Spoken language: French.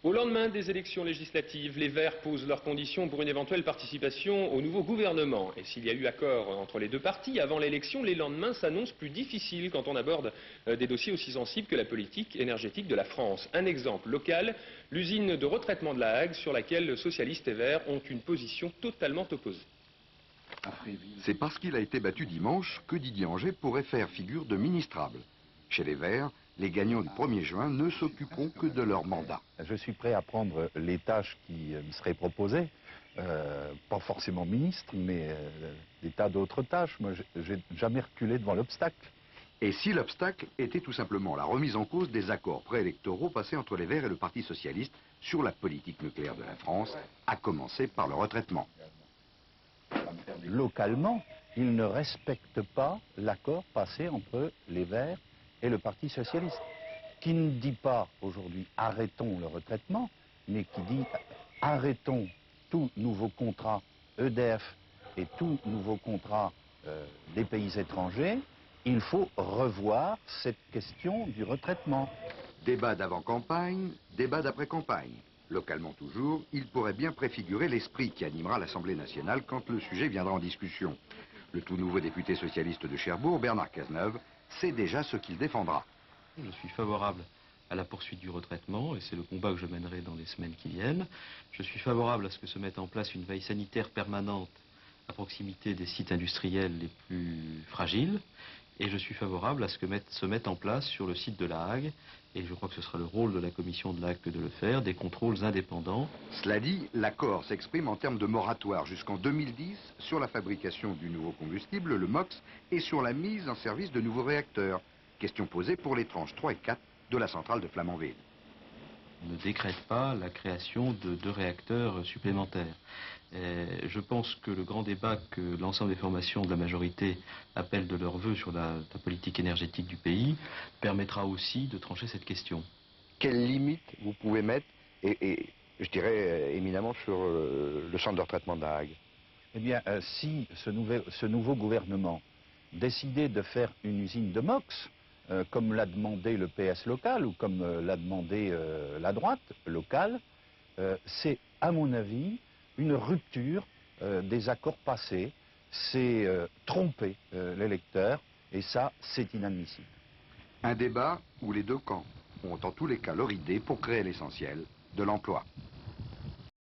Au lendemain des élections législatives, les Verts posent leurs conditions pour une éventuelle participation au nouveau gouvernement. Et s'il y a eu accord entre les deux partis avant l'élection, les lendemains s'annoncent plus difficiles quand on aborde des dossiers aussi sensibles que la politique énergétique de la France. Un exemple local, l'usine de retraitement de la Hague, sur laquelle socialistes et Verts ont une position totalement opposée. C'est parce qu'il a été battu dimanche que Didier Angers pourrait faire figure de ministrable. Chez les Verts, les gagnants du 1er juin ne s'occuperont que de leur mandat. Je suis prêt à prendre les tâches qui me seraient proposées, pas forcément ministre, mais des tas d'autres tâches. Moi, j'ai jamais reculé devant l'obstacle. Et si l'obstacle était tout simplement la remise en cause des accords préélectoraux passés entre les Verts et le Parti socialiste sur la politique nucléaire de la France, à commencer par le retraitement. Localement, ils ne respectent pas l'accord passé entre les Verts et le Parti socialiste, qui ne dit pas aujourd'hui arrêtons le retraitement, mais qui dit arrêtons tout nouveau contrat EDF et tout nouveau contrat des pays étrangers. Il faut revoir cette question du retraitement. Débat d'avant-campagne, débat d'après-campagne. Localement toujours, il pourrait bien préfigurer l'esprit qui animera l'Assemblée nationale quand le sujet viendra en discussion. Le tout nouveau député socialiste de Cherbourg, Bernard Cazeneuve, sait déjà ce qu'il défendra. Je suis favorable à la poursuite du retraitement et c'est le combat que je mènerai dans les semaines qui viennent. Je suis favorable à ce que se mette en place une veille sanitaire permanente à proximité des sites industriels les plus fragiles. Et je suis favorable à ce que se mette en place sur le site de la Hague, et je crois que ce sera le rôle de la commission de la Hague que de le faire, des contrôles indépendants. Cela dit, l'accord s'exprime en termes de moratoire jusqu'en 2010 sur la fabrication du nouveau combustible, le MOX, et sur la mise en service de nouveaux réacteurs. Question posée pour les tranches 3 et 4 de la centrale de Flamanville. On ne décrète pas la création de 2 réacteurs supplémentaires. Je pense que le grand débat que l'ensemble des formations de la majorité appellent de leur vœu sur la politique énergétique du pays permettra aussi de trancher cette question. Quelles limites vous pouvez mettre, et je dirais éminemment sur le centre de retraitement de la Hague? Eh bien, si ce nouveau gouvernement décidait de faire une usine de MOX, comme l'a demandé le PS local ou comme l'a demandé la droite locale, c'est, à mon avis, une rupture des accords passés. C'est tromper l'électeur, et ça, c'est inadmissible. Un débat où les deux camps ont en tous les cas leur idée pour créer l'essentiel de l'emploi.